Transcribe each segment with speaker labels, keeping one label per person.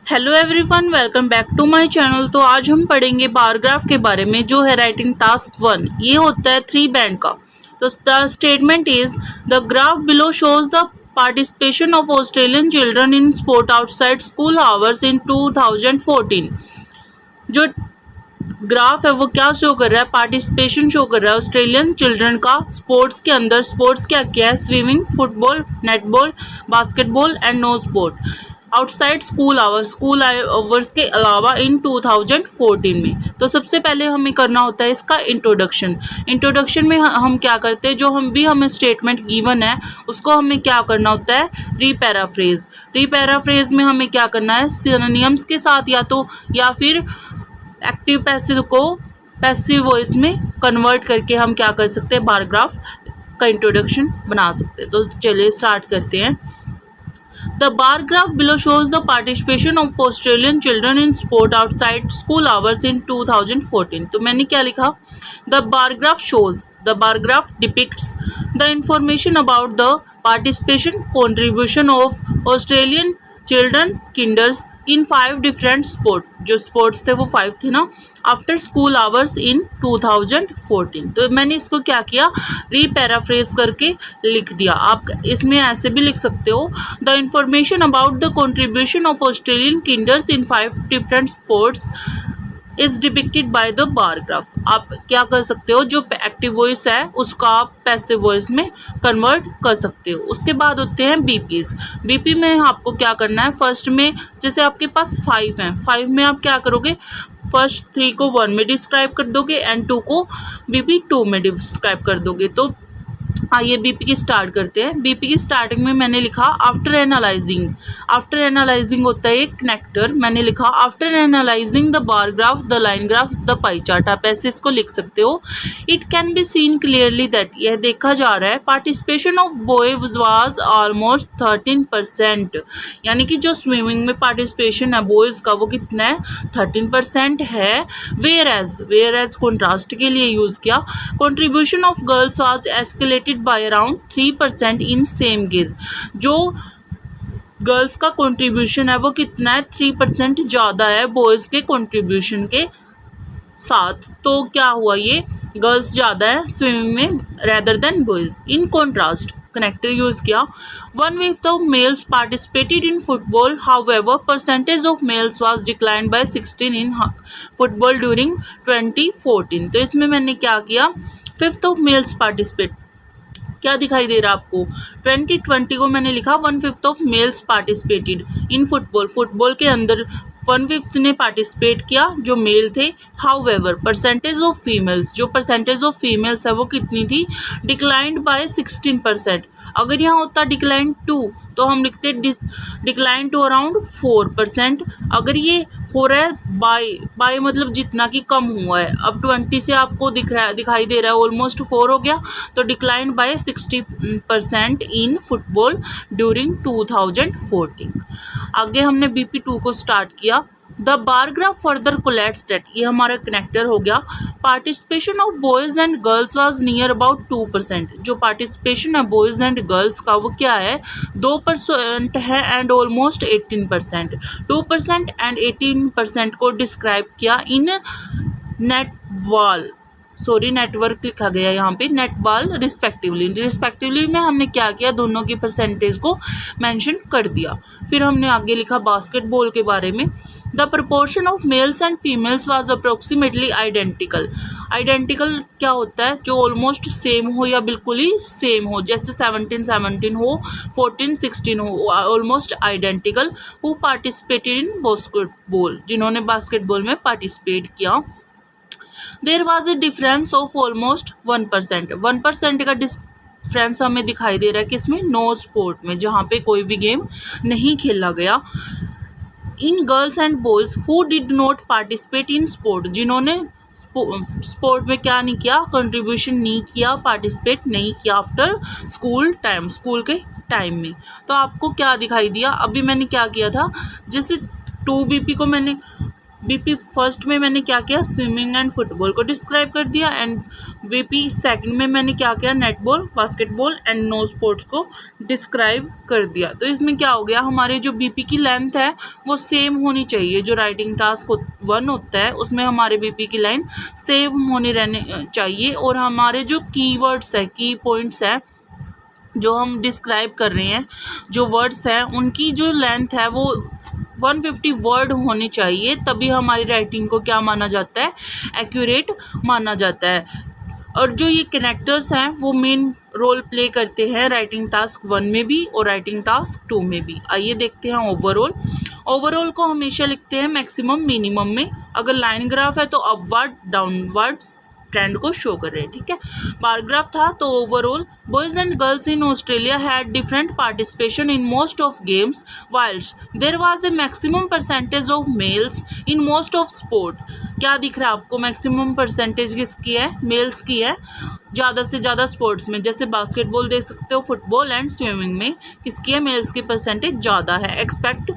Speaker 1: Hello everyone, welcome back to my channel. तो आज हम पढ़ेंगे बार ग्राफ के बारे में, जो है राइटिंग टास्क 1। ये होता है 3 बैंड का। तो the statement is the graph below shows the participation of Australian children in sport outside school hours in 2014। जो ग्राफ है वो क्या शो कर रहा है? पार्टिसिपेशन शो कर रहा है ऑस्ट्रेलियन चिल्ड्रन का स्पोर्ट्स के अंदर। स्पोर्ट्स क्या क्या है? Swimming, football, netball, basketball and no sport outside school hours के अलावा इन 2014 में। तो सबसे पहले हमें करना होता है इसका इंट्रोडक्शन में हम क्या करते हैं, जो हमें स्टेटमेंट गिवन है उसको हमें क्या करना होता है? रीपैराफ्रेज में हमें क्या करना है? सिनोनिम्स के साथ या फिर एक्टिव पैसिव को पैसिव वॉइस में कन्वर्ट करके हम क्या कर सकते हैं? बार ग्राफ का इंट्रोडक्शन बना सकते हैं। तो चलिए स्टार्ट करते हैं। The bar graph below shows the participation of Australian children in sport outside school hours in 2014. तो मैंने क्या लिखा? The bar graph shows. The bar graph depicts the information about the participation contribution of Australian children kinders in 5 different sport. जो sports थे वो 5 थे ना, after school hours in 2014। तो मैंने इसको क्या किया? रीपैराफ्रेज करके लिख दिया। आप इसमें ऐसे भी लिख सकते हो, the information about the contribution of Australian kinders in 5 different sports is depicted by the bar graph. आप क्या कर सकते हो? जो एक्टिव वॉइस है उसका आप पैसिव वॉइस में कन्वर्ट कर सकते हो। उसके बाद होते हैं बीपीज। बीपी में आपको क्या करना है? फर्स्ट में जैसे आपके पास 5 हैं, 5 में आप क्या करोगे? फर्स्ट 3 को 1 में डिस्क्राइब कर दोगे एंड 2 को बीपी 2 में डिस्क्राइब कर दोगे। तो आइए बीपी की स्टार्ट करते हैं। बीपी की स्टार्टिंग में मैंने लिखा आफ्टर एनालाइजिंग होता है एक कनेक्टर। मैंने लिखा after analysing the bar graph, the line graph, the pie chart. आप ऐसे इसको लिख सकते हो। It can be seen clearly that, यह देखा जा रहा है, participation of boys was almost 13%। यानी कि जो स्विमिंग में पार्टिसिपेशन है बॉयज़ का वो कितना है? 13% है। वेयर एज कॉन्ट्रास्ट के लिए यूज़ किया। Contribution of girls was escalated by around 3% in same gauge. जो गर्ल्स का कंट्रीब्यूशन है वो कितना है? 3% ज़्यादा है बॉयज़ के कंट्रीब्यूशन के साथ। तो क्या हुआ? ये गर्ल्स ज़्यादा है स्विमिंग में rather than boys. In contrast connector use किया। 1/5 of males participated in football, however percentage of males was declined by 16 in football during 2014। तो इसमें मैंने क्या किया? 5th of males participate, क्या दिखाई दे रहा है आपको? 2020 को मैंने लिखा 1/5 of males participated in football के अंदर 1/5 ने पार्टिसिपेट किया जो मेल थे। हाउएवर परसेंटेज ऑफ फीमेल्स, जो परसेंटेज ऑफ फीमेल्स है वो कितनी थी? Declined bye 16%। अगर यहाँ होता डिक्लाइन टू तो हम लिखते डिक्लाइन टू अराउंड 4%। अगर ये हो रहा है बाय मतलब जितना कि कम हुआ है। अब 20 से आपको दिखाई दे रहा है ऑलमोस्ट 4 हो गया। तो decline by 60% in football during 2014। आगे हमने BP2 को स्टार्ट किया। The bar graph further collates that, ये हमारा कनेक्टर हो गया। Participation of boys and girls was near about 2%। जो पार्टिसिपेशन है बॉयज़ एंड गर्ल्स का वो क्या है? 2% है एंड ऑलमोस्ट 18%। 2% एंड 18% को डिस्क्राइब किया इन नेटवर्क लिखा गया यहाँ पे, नेटबॉल रिस्पेक्टिवली में हमने क्या किया? दोनों की परसेंटेज को मेंशन कर दिया। फिर हमने आगे लिखा बास्केटबॉल के बारे में। The proportion of males and females was approximately identical क्या होता है? जो ऑलमोस्ट सेम हो या बिल्कुल ही सेम हो, जैसे 17 हो, 14-16 हो, almost identical. Who participated in basketball, जिन्होंने बास्केटबॉल में पार्टिसिपेट किया। There was a difference of almost 1% का डिफरेंस हमें दिखाई दे रहा है किसमें? नो स्पोर्ट में, जहाँ पे कोई भी गेम नहीं खेला गया। In girls and boys who did not participate in sport, जिन्होंने स्पोर्ट में क्या नहीं किया? कंट्रीब्यूशन नहीं किया, पार्टिसिपेट नहीं किया आफ्टर स्कूल के टाइम में। तो आपको क्या दिखाई दिया? अभी मैंने क्या किया था? जैसे 2 BP को मैंने BP फर्स्ट में मैंने क्या किया? स्विमिंग एंड फुटबॉल को डिस्क्राइब कर दिया एंड बीपी सेकंड में मैंने क्या किया, netball, basketball and no sports को डिस्क्राइब कर दिया। तो इसमें क्या हो गया, हमारे जो बीपी की लेंथ है वो सेम होनी चाहिए। जो राइटिंग टास्क 1 होता है उसमें हमारे बीपी की लाइन सेम होनी रहने चाहिए, और हमारे जो कीवर्ड्स है, की पॉइंट्स है जो हम डिस्क्राइब कर रहे हैं, जो वर्ड्स हैं उनकी जो लेंथ है वो 150 वर्ड होनी चाहिए, तभी हमारी राइटिंग को क्या माना जाता है, एक्यूरेट माना जाता है। और जो ये कनेक्टर्स हैं वो मेन रोल प्ले करते हैं राइटिंग टास्क 1 में भी और राइटिंग टास्क 2 में भी। आइए देखते हैं ओवरऑल। ओवरऑल को हमेशा लिखते हैं मैक्सिमम मिनिमम में। अगर लाइन ग्राफ है तो अपवर्ड डाउनवर्ड ट्रेंड को शो कर रहे हैं, ठीक है। बार ग्राफ था तो overall boys and girls in Australia had different participation in most of games whiles there was a maximum percentage of males in most of sport. क्या दिख रहा है आपको, मैक्सिमम परसेंटेज किसकी है, मेल्स की है, ज़्यादा से ज़्यादा स्पोर्ट्स में, जैसे बास्केटबॉल देख सकते हो, फुटबॉल एंड स्विमिंग में किसकी है, मेल्स की परसेंटेज ज़्यादा है। एक्सपेक्ट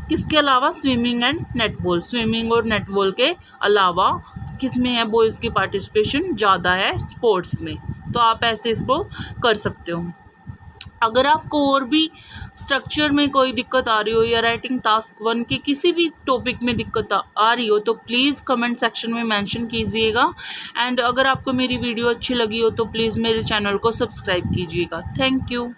Speaker 1: किसके अलावा, स्विमिंग एंड नेटबॉल, स्विमिंग और नेटबॉल के अलावा किस में है, बॉयज़ की पार्टिसिपेशन ज़्यादा है स्पोर्ट्स में। तो आप ऐसे इसको कर सकते हो। अगर आपको और भी स्ट्रक्चर में कोई दिक्कत आ रही हो या राइटिंग टास्क 1 के किसी भी टॉपिक में दिक्कत आ रही हो तो प्लीज़ कमेंट सेक्शन में मेंशन कीजिएगा। एंड अगर आपको मेरी वीडियो अच्छी लगी हो तो प्लीज़ मेरे चैनल को सब्सक्राइब कीजिएगा। Thank you.